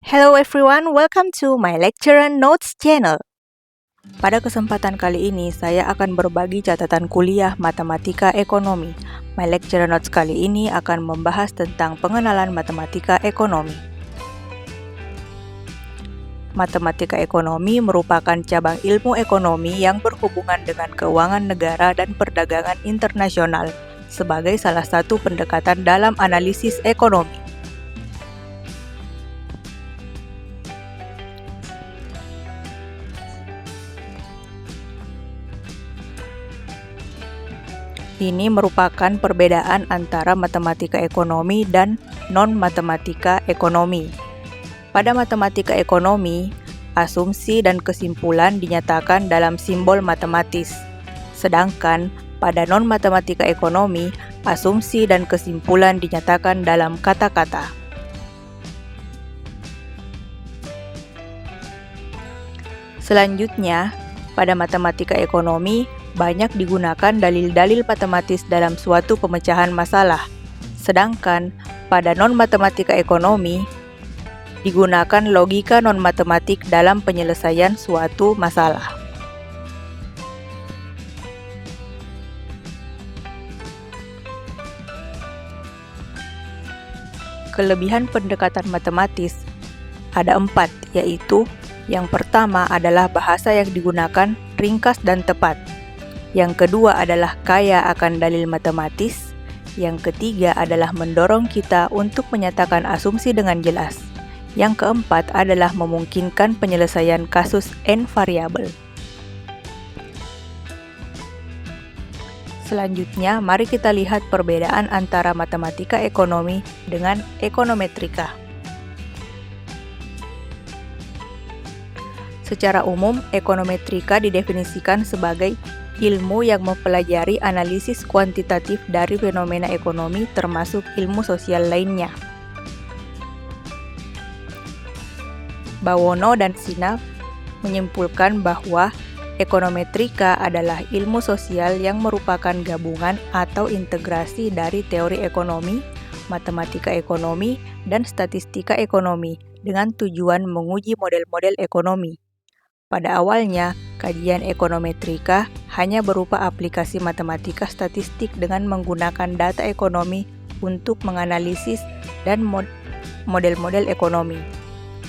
Hello everyone, welcome to my lecture notes channel. Pada kesempatan kali ini, saya akan berbagi catatan kuliah Matematika Ekonomi. My lecture notes kali ini akan membahas tentang pengenalan matematika ekonomi. Matematika ekonomi merupakan cabang ilmu ekonomi yang berhubungan dengan keuangan negara dan perdagangan internasional sebagai salah satu pendekatan dalam analisis ekonomi. Ini merupakan perbedaan antara matematika ekonomi dan non-matematika ekonomi. Pada matematika ekonomi, asumsi dan kesimpulan dinyatakan dalam simbol matematis. Sedangkan pada non-matematika ekonomi, asumsi dan kesimpulan dinyatakan dalam kata-kata. Selanjutnya, pada matematika ekonomi, banyak digunakan dalil-dalil matematis dalam suatu pemecahan masalah. Sedangkan pada non-matematika ekonomi, digunakan logika non-matematik dalam penyelesaian suatu masalah. Kelebihan pendekatan matematis ada 4, yaitu yang pertama adalah bahasa yang digunakan ringkas dan tepat. Yang kedua adalah kaya akan dalil matematis. Yang ketiga adalah mendorong kita untuk menyatakan asumsi dengan jelas. Yang keempat adalah memungkinkan penyelesaian kasus n variabel. Selanjutnya, mari kita lihat perbedaan antara matematika ekonomi dengan ekonometrika. Secara umum, ekonometrika didefinisikan sebagai ilmu yang mempelajari analisis kuantitatif dari fenomena ekonomi termasuk ilmu sosial lainnya. Bawono dan Sinaf menyimpulkan bahwa ekonometrika adalah ilmu sosial yang merupakan gabungan atau integrasi dari teori ekonomi, matematika ekonomi, dan statistika ekonomi dengan tujuan menguji model-model ekonomi. Pada awalnya, kajian ekonometrika hanya berupa aplikasi matematika statistik dengan menggunakan data ekonomi untuk menganalisis dan model-model ekonomi.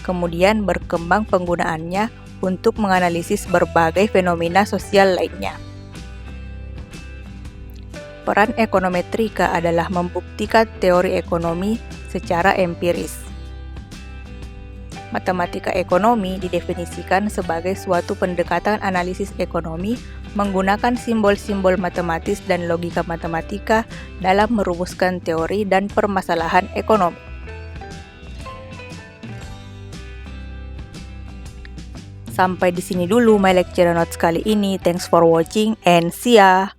Kemudian berkembang penggunaannya untuk menganalisis berbagai fenomena sosial lainnya. Peran ekonometrika adalah membuktikan teori ekonomi secara empiris. Matematika ekonomi didefinisikan sebagai suatu pendekatan analisis ekonomi menggunakan simbol-simbol matematis dan logika matematika dalam merumuskan teori dan permasalahan ekonomi. Sampai di sini dulu my lecture notes kali ini. Thanks for watching and see ya!